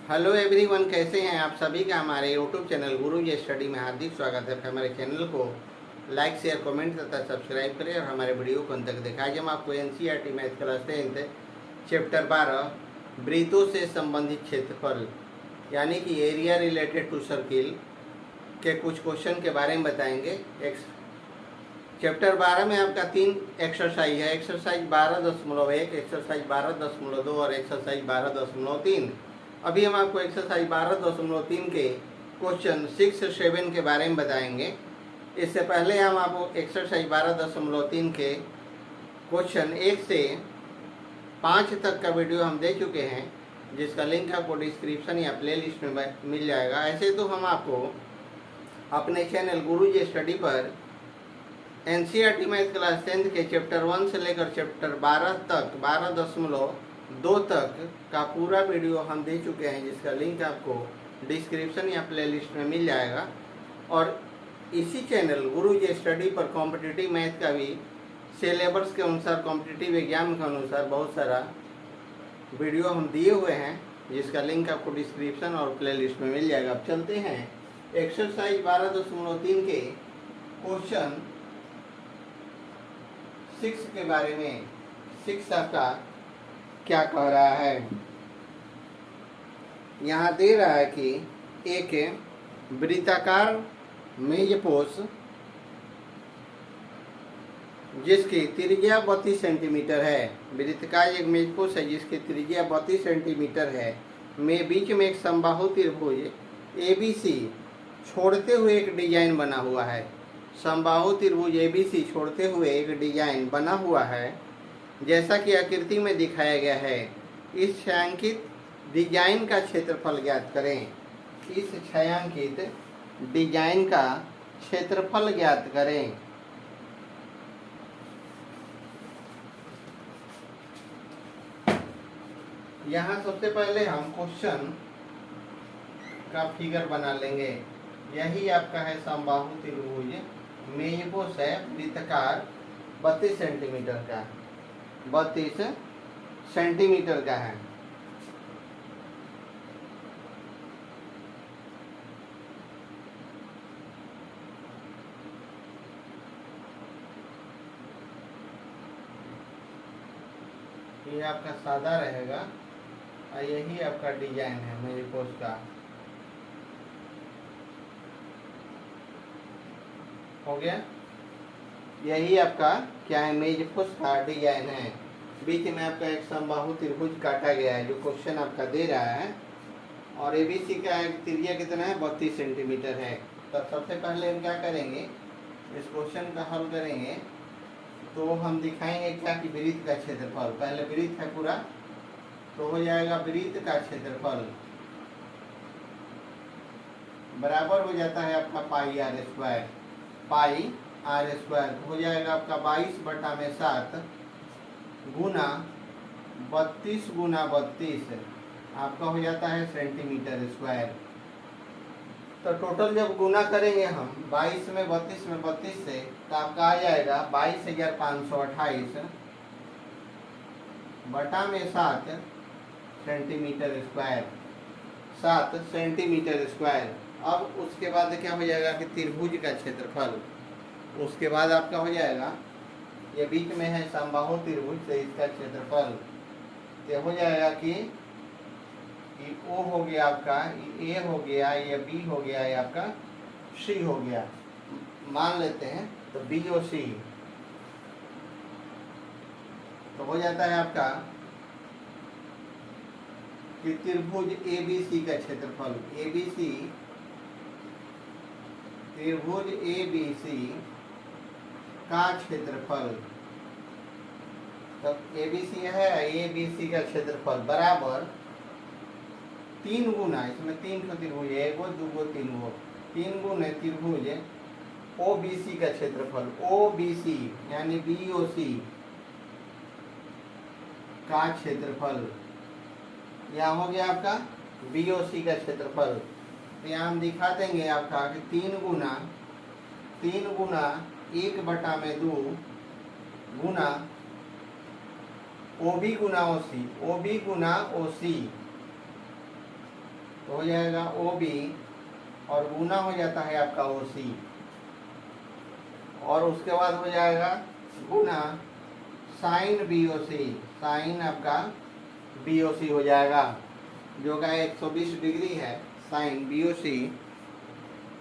Hello everyone, कैसे हैं आप सभी का हमारे यूट्यूब चैनल गुरुजी स्टडी में हार्दिक स्वागत है। हमारे चैनल को लाइक शेयर कमेंट तथा सब्सक्राइब करें और हमारे वीडियो को अंत तक देखें। आज हम आपको एनसीईआरटी मैथ क्लास 10 चैप्टर 12 वृत्तों से संबंधित क्षेत्रफल यानी कि एरिया रिलेटेड टू सर्किल के कुछ क्वेश्चन के बारे में बताएंगे। चैप्टर 12 में आपका 3 एक्सरसाइज है। एक्सरसाइज 12.1, एक्सरसाइज 12.2 और एक्सरसाइज 12.3। अभी हम आपको एक्सरसाइज 12.3 के क्वेश्चन 6, 7 के बारे में बताएंगे। इससे पहले हम आपको एक्सरसाइज 12.3 के क्वेश्चन 1 से 5 तक का वीडियो हम दे चुके हैं, जिसका लिंक आपको डिस्क्रिप्शन या प्ले लिस्ट में मिल जाएगा। ऐसे तो हम आपको अपने चैनल गुरुजी स्टडी पर एनसीईआरटी मैथ क्लास 10 के चैप्टर 1 से लेकर चैप्टर 12 तक 12.2 तक का पूरा वीडियो हम दे चुके हैं, जिसका लिंक आपको डिस्क्रिप्शन या प्ले लिस्ट में मिल जाएगा। और इसी चैनल गुरुजी स्टडी पर कॉम्पिटिटिव मैथ का भी सिलेबस के अनुसार, कॉम्पिटिटिव एग्जाम के अनुसार बहुत सारा वीडियो हम दिए हुए हैं, जिसका लिंक आपको डिस्क्रिप्शन और प्ले लिस्ट में मिल जाएगा। अब चलते हैं एक्सरसाइज 12.3 के क्वेश्चन 6 के बारे में। 6 आपका क्या कह रहा है, यहाँ दे रहा है कि एक वृत्ताकार मेजपोश जिसकी त्रिज्या 32 सेंटीमीटर है। वृत्ताकार एक मेजपोश है जिसकी त्रिज्या 32 सेंटीमीटर है, में बीच में एक समबाहु त्रिभुज ABC छोड़ते हुए एक डिजाइन बना हुआ है। समबाहु त्रिभुज ABC छोड़ते हुए एक डिजाइन बना हुआ है, जैसा कि आकृति में दिखाया गया है। इस छायांकित डिजाइन का क्षेत्रफल ज्ञात करें। इस छायांकित डिजाइन का क्षेत्रफल ज्ञात करें। यहाँ सबसे पहले हम क्वेश्चन का फिगर बना लेंगे। यही आपका है समबाहु त्रिभुज मेजपोश है, वृत्ताकार 32 सेंटीमीटर का, 32 सेंटीमीटर का है। ये आपका सादा रहेगा और यही आपका डिजाइन है मेजपोश का। हो गया, यही आपका क्या है, मेजपोश का डिजाइन है। बीच में आपका एक समबाहु त्रिभुज काटा गया है, जो क्वेश्चन आपका दे रहा है। और ABC का त्रिज्या कितना है, 32 सेंटीमीटर है। तो सबसे पहले हम क्या करेंगे, इस क्वेश्चन का हल करेंगे तो हम दिखाएंगे क्या कि वृत्त का क्षेत्रफल। पहले वृत्त है पूरा, तो हो जाएगा वृत्त का क्षेत्रफल बराबर हो जाता है आपका pi r square. Pi r square हो जाएगा आपका 22/7 गुना 32 गुना 32 आपका हो जाता है सेंटीमीटर स्क्वायर। तो टोटल जब गुना करेंगे हम 22 में 32 में 32 से, तो आपका आ जाएगा 22,528 बटा में 7 सेंटीमीटर स्क्वायर, 7 सेंटीमीटर स्क्वायर। अब उसके बाद क्या हो जाएगा कि त्रिभुज का क्षेत्रफल, उसके बाद आपका हो जाएगा, ये बीच में है समबाहु त्रिभुज से इसका क्षेत्रफल, ये हो जाएगा कि O हो गया आपका, A हो गया, ये B हो गया, ये आपका C हो गया, मान लेते हैं। तो BOC तो हो जाता है आपका कि त्रिभुज ABC का क्षेत्रफल, ABC त्रिभुज ABC का क्षेत्रफल, तब ABC है, ABC का क्षेत्रफल बराबर 3 गुना, इसमें 3 त्रिभुज है, 1 2 3 3 गुना त्रिभुज OBC का क्षेत्रफल, OBC यानी BOC का क्षेत्रफल। यहाँ हो गया आपका BOC का क्षेत्रफल। तो यहाँ हम दिखा देंगे आपका कि 3 गुना 1/2 गुना OB गुना OC, OB गुना OC तो हो जाएगा OB और गुना हो जाता है आपका OC, और उसके बाद हो जाएगा गुना साइन BOC, साइन आपका BOC हो जाएगा जो का 120 डिग्री है साइन BOC।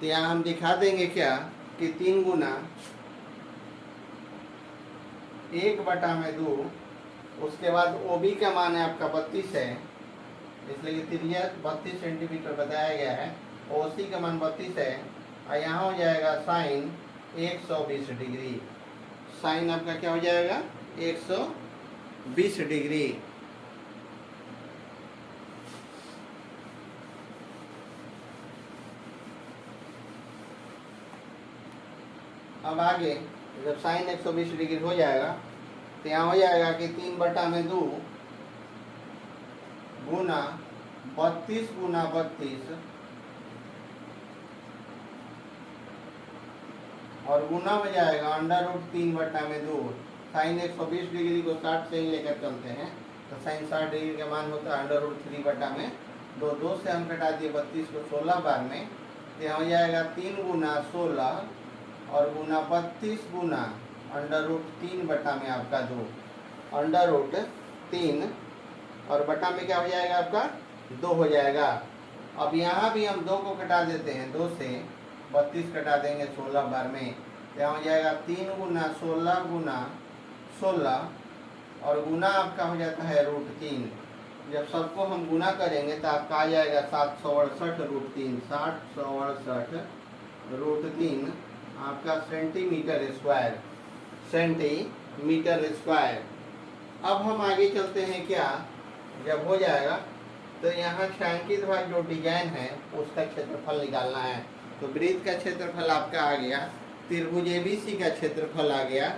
तो यहाँ हम दिखा देंगे क्या कि 3 गुना 1/2, उसके बाद OB का मान है आपका 32 है, इसलिए त्रिज्या 32 सेंटीमीटर बताया गया है। OC का मान 32 है और यहाँ हो जाएगा साइन 120 डिग्री। साइन आपका क्या हो जाएगा 120 डिग्री। अब आगे जब साइन 120 डिग्री हो जाएगा तो यहाँ हो जाएगा कि 3/2 गुना 32 गुना 32 और गुना हो जाएगा √3/2। साइन 120 डिग्री को 60 से ही लेकर चलते हैं तो साइन 60 डिग्री का मान होता है √3/2। 2 से हम कटा दिए 32 को 16 बार में, तो यहाँ हो जाएगा 3 गुना 16 और गुना 32 गुना √3 में आपका 2, √3 और बटा में क्या हो जाएगा आपका 2 हो जाएगा। अब यहाँ भी हम 2 को कटा देते हैं, 2 से 32 कटा देंगे 16 बार में, यहाँ हो जाएगा 3 गुना 16 गुना 16 और गुना आपका हो जाता है √3। जब सबको हम गुना करेंगे तो आपका आ जाएगा 768 √3, 768 आपका सेंटीमीटर स्क्वायर। अब हम आगे चलते हैं क्या, जब हो जाएगा तो यहाँ छायांकित भाग जो डिजाइन है उसका क्षेत्रफल निकालना है। तो वृत्त का क्षेत्रफल आपका आ गया, त्रिभुज ABC का क्षेत्रफल आ गया।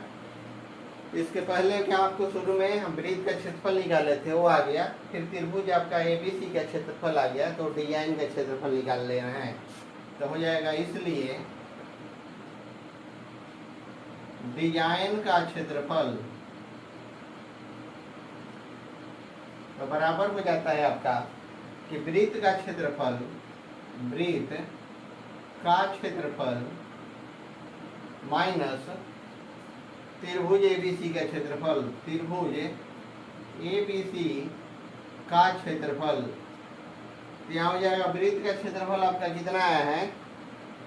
इसके पहले क्या आपको शुरू में हम वृत्त का क्षेत्रफल निकाले थे वो आ गया, फिर त्रिभुज आपका ABC का क्षेत्रफल आ गया, तो डिजाइन का क्षेत्रफल निकाल लेना है। तो हो जाएगा इसलिए डिजाइन का क्षेत्रफल तो बराबर हो जाता है आपका कि वृत्त का क्षेत्रफल माइनस त्रिभुज ABC का क्षेत्रफल, त्रिभुज ABC का क्षेत्रफल। यहाँ हो जाएगा वृत्त का क्षेत्रफल आपका कितना आया है,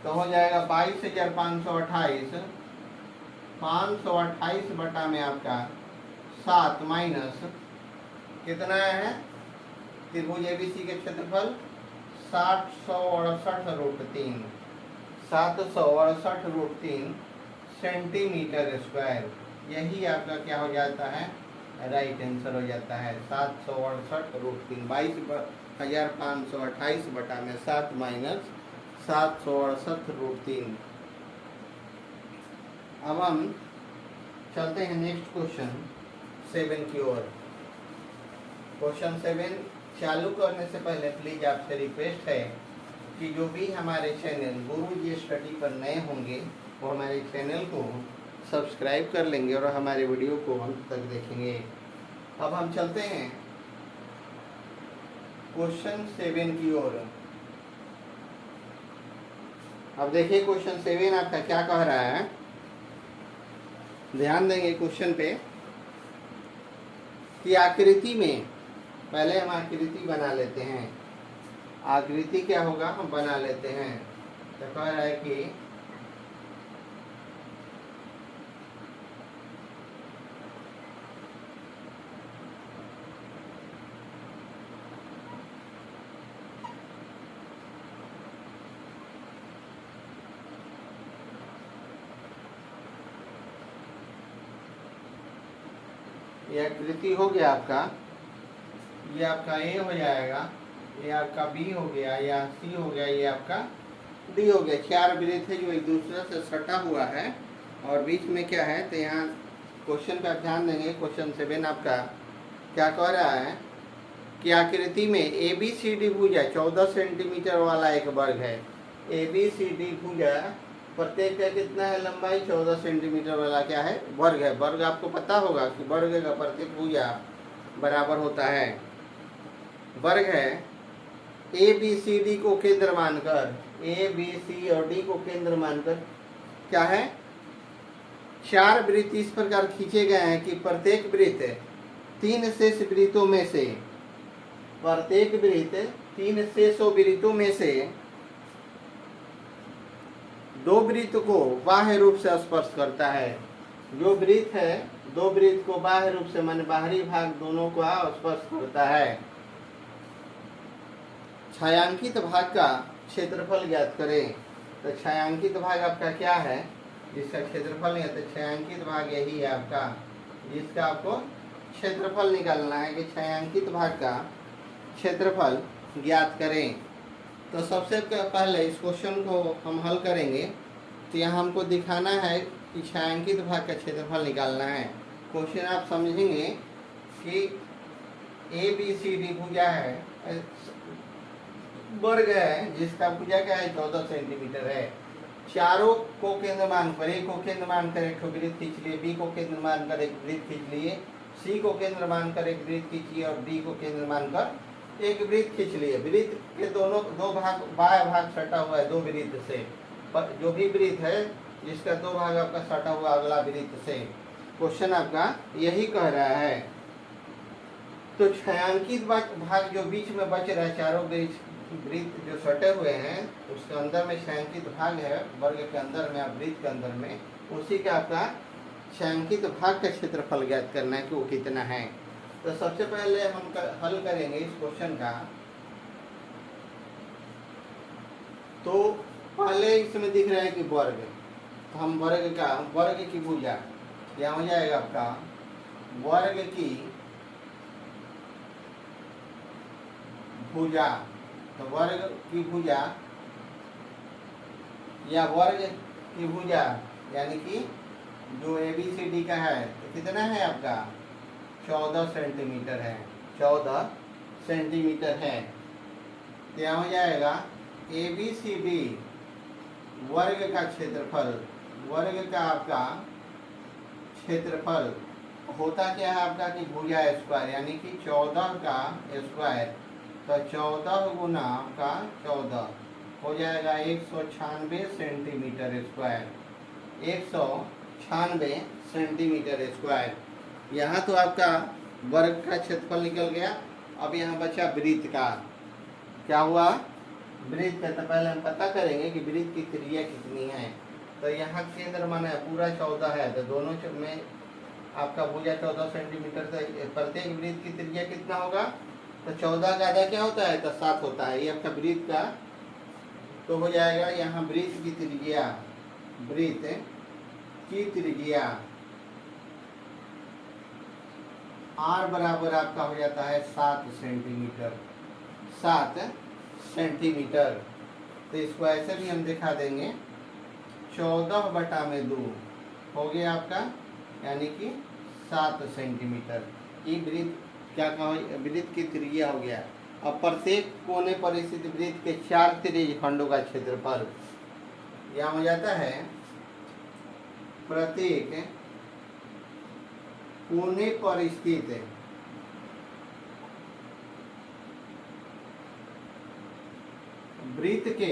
तो हो जाएगा 22,528, 528 बटा में आपका 7 माइनस कितना है त्रिभुज ABC के क्षेत्रफल 768 √3 सेंटीमीटर स्क्वायर। यही आपका क्या हो जाता है, राइट आंसर हो जाता है 768 √3, 22,528 बटा में 7 माइनस 768 √3। अब हम चलते हैं नेक्स्ट क्वेश्चन 7 की ओर। क्वेश्चन 7 चालू करने से पहले प्लीज आपसे रिक्वेस्ट है कि जो भी हमारे चैनल गुरुजी स्टडी पर नए होंगे वो हमारे चैनल को सब्सक्राइब कर लेंगे और हमारे वीडियो को अंत तक देखेंगे। अब हम चलते हैं क्वेश्चन 7 की ओर। अब देखिए क्वेश्चन 7 आपका क्या कह रहा है, ध्यान देंगे क्वेश्चन पे कि आकृति में, पहले हम आकृति बना लेते हैं। आकृति क्या होगा हम बना लेते हैं। तो कह रहा है कि ये आकृति हो गया आपका, ये आपका A हो जाएगा, ये आपका B हो गया, या C हो गया, ये आपका D हो गया। 4 वृत्त है जो एक दूसरे से सटा हुआ है और बीच में क्या है। तो यहाँ क्वेश्चन पे आप ध्यान देंगे, क्वेश्चन 7 आपका क्या कह रहा है कि आकृति में ABCD भुजा 14 सेंटीमीटर वाला एक वर्ग है। ABCD भुजा प्रत्येक का कितना है लंबाई, 14 सेंटीमीटर वाला क्या है वर्ग है। वर्ग आपको पता होगा कि वर्ग का प्रत्येक भुजा बराबर होता है, वर्ग है ए बी सी डी को केंद्र मानकर, ए बी सी और डी को केंद्र मानकर क्या है, 4 वृत्त इस प्रकार खींचे गए हैं कि प्रत्येक वृत्त 3 शेष वृत्तों में से, प्रत्येक वृत्त 3 शेषों वृत्तों में से 2 वृत्त को बाह्य रूप से स्पर्श करता है। जो वृत्त है 2 वृत्त को बाह्य रूप से माने बाहरी भाग दोनों को स्पर्श करता है। छायांकित भाग का क्षेत्रफल ज्ञात करें। तो छायांकित भाग आपका क्या है, जिसका क्षेत्रफल नहीं है, तो छायांकित भाग यही है आपका, जिसका आपको क्षेत्रफल निकालना है कि छायांकित भाग का क्षेत्रफल ज्ञात करें। तो सबसे पहले इस क्वेश्चन को हम हल करेंगे। तो यहाँ हमको दिखाना है कि छायांकित भाग का क्षेत्रफल निकालना है। क्वेश्चन आप समझेंगे कि ए बी सी डी भुजा है, वर्ग है, जिसका भुजा क्या है 14 सेंटीमीटर है। चारों को केंद्र मानकर, ए को केंद्र मानकर एक वृत्त खींच लिए, बी को केंद्र मानकर एक वृत्त खींच लिए, सी को केंद्र मानकर एक वृत्त खींचिए और डी को केंद्र मानकर एक वृत्त खींच लिए। वृत्त के दोनों 2 भाग, बाह्य भाग सटा हुआ है 2 वृत्त से, जो भी वृत्त है जिसका 2 भाग आपका सटा हुआ अगला वृत्त से। क्वेश्चन आपका यही कह रहा है। तो छायांकित भाग जो बीच में बच रहा है, चारों वृत्त जो सटे हुए हैं उसके अंदर में छायांकित भाग है, वर्ग के अंदर में, वृत्त के अंदर में, उसी का आपका छायांकित भाग का क्षेत्रफल ज्ञात करना है कि वो कितना है। तो सबसे पहले हम हल करेंगे इस क्वेश्चन का। तो पहले इसमें दिख रहा है कि वर्ग, तो हम वर्ग की भुजा, क्या हो जाएगा आपका वर्ग की भुजा। तो वर्ग की भुजा या वर्ग की भुजा यानी कि जो ए बी सी डी का है तो कितना है आपका 14 सेंटीमीटर है, 14 सेंटीमीटर है। क्या हो जाएगा ए बी सी डी वर्ग का क्षेत्रफल, वर्ग का आपका क्षेत्रफल होता क्या है आपका कि भुजा स्क्वायर, यानी कि 14 का स्क्वायर। तो 14 गुना का 14 हो जाएगा 196 सेंटीमीटर स्क्वायर, 196 सेंटीमीटर स्क्वायर। यहाँ तो आपका वर्ग का क्षेत्रफल निकल गया। अब यहाँ बचा वृत्त का। क्या हुआ वृत्त का, तो पहले हम पता करेंगे कि वृत्त की त्रिज्या कितनी है। तो यहाँ केंद्र माना है पूरा 14 है, तो दोनों में आपका भुजा 14 सेंटीमीटर। तो प्रत्येक वृत्त की त्रिज्या कितना होगा, तो 14 का आधा क्या होता है, तो 7 होता है। ये आपका वृत्त का तो हो जाएगा यहाँ वृत्त की त्रिज्या, वृत्त की त्रिज्या r बराबर आपका हो जाता है 7 सेंटीमीटर, 7 सेंटीमीटर। तो इसको ऐसे भी हम दिखा देंगे 14/2 हो गया आपका, यानी कि 7 सेंटीमीटर। ये वृत्त क्या कहा, वृत्त की त्रिज्या हो गया। अब प्रत्येक कोने पर स्थित वृत्त के 4 त्रिज्य खंडों का क्षेत्रफल यहाँ हो जाता है प्रत्येक कोने पर स्थित वृत्त के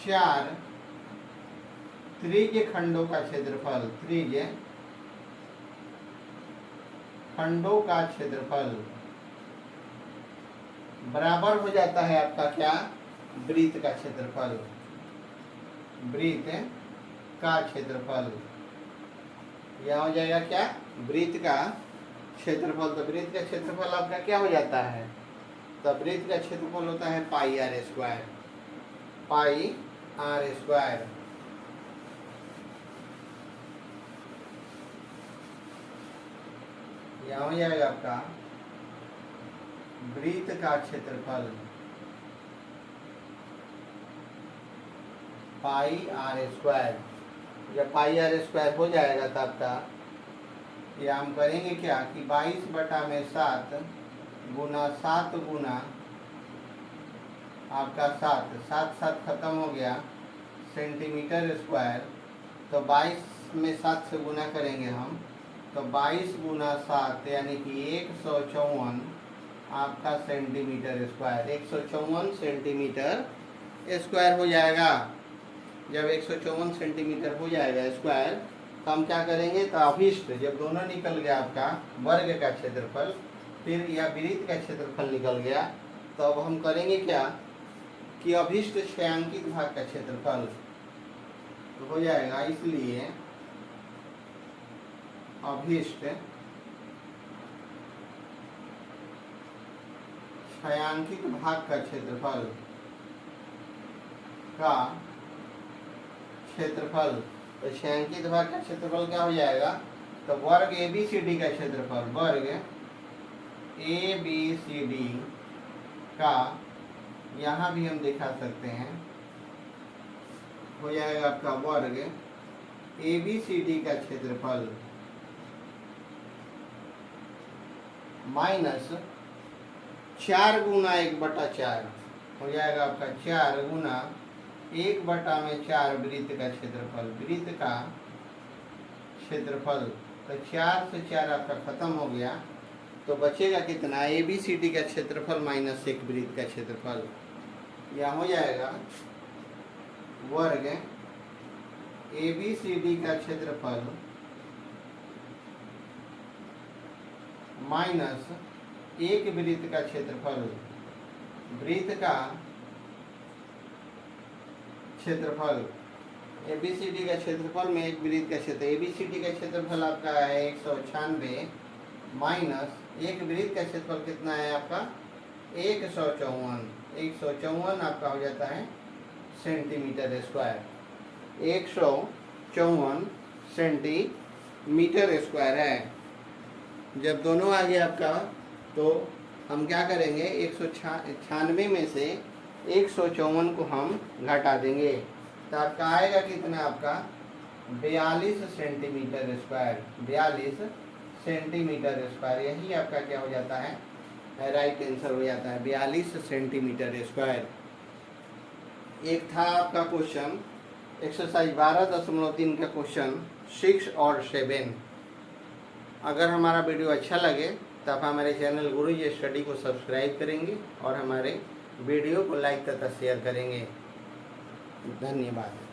4 त्रिज्य खंडों का क्षेत्रफल, त्रिज्य खंडों का क्षेत्रफल बराबर हो जाता है आपका क्या, वृत्त का क्षेत्रफल, वृत्त का क्षेत्रफल। यह हो जाएगा क्या, वृत्त का क्षेत्रफल। तो वृत्त का क्षेत्रफल आपका क्या हो जाता है, तो वृत्त का क्षेत्रफल होता है pi r square, pi r square. यह हो जाएगा आपका वृत्त का क्षेत्रफल पाई आर स्क्वायर। जब पाई आर स्क्वायर हो जाएगा तब आपका ये हम करेंगे क्या कि 22/7 गुना 7 गुना आपका 7, 7 खत्म हो गया सेंटीमीटर स्क्वायर। तो 22 में 7 से गुना करेंगे हम, तो 22 गुना 7 यानी कि 154 आपका सेंटीमीटर स्क्वायर, 154 सेंटीमीटर स्क्वायर हो जाएगा। जब 154 सेंटीमीटर हो जाएगा स्क्वायर तो हम क्या करेंगे, तो अभिष्ट जब दोनों निकल गया आपका वर्ग का क्षेत्रफल फिर या वृत्त का क्षेत्रफल निकल गया, तो अब हम करेंगे क्या कि अभिष्ट छायांकित भाग का क्षेत्रफल तो हो जाएगा, इसलिए अभिष्ट छायांकित भाग का क्षेत्रफल तो छायांकित भाग का क्षेत्रफल क्या हो जाएगा, तो वर्ग ABCD का क्षेत्रफल, वर्ग ABCD का यहाँ भी हम दिखा सकते हैं, हो जाएगा आपका वर्ग ABCD का क्षेत्रफल माइनस 4 गुना 1/4 हो जाएगा आपका 4 गुना 1/4 वृत्त का क्षेत्रफल, वृत्त का क्षेत्रफल। तो 4 से 4 आपका खत्म हो गया, तो बचेगा कितना, ABCD का क्षेत्रफल माइनस 1 वृत्त का क्षेत्रफल, यह हो जाएगा वर्ग ABCD का क्षेत्रफल माइनस 1 वृत्त का क्षेत्रफल, वृत्त का क्षेत्रफल, ABCD का क्षेत्रफल में 1 वृत्त का क्षेत्र, ABCD का क्षेत्रफल आपका है 196 माइनस 1 वृत्त का क्षेत्रफल कितना है आपका 154 आपका हो जाता है सेंटीमीटर स्क्वायर, 154 सेंटीमीटर स्क्वायर है। जब दोनों आ गया आपका तो हम क्या करेंगे, 196 में से 154 को हम घटा देंगे, तो आपका आएगा कितना, आपका 42 सेंटीमीटर स्क्वायर, 42 सेंटीमीटर स्क्वायर, यही आपका क्या हो जाता है, राइट आंसर हो जाता है 42 सेंटीमीटर स्क्वायर। एक था आपका क्वेश्चन एक्सरसाइज 12.3 का क्वेश्चन 6 और 7। अगर हमारा वीडियो अच्छा लगे तो आप हमारे चैनल गुरुजी स्टडी को सब्सक्राइब करेंगे और हमारे वीडियो को लाइक तथा शेयर करेंगे। धन्यवाद।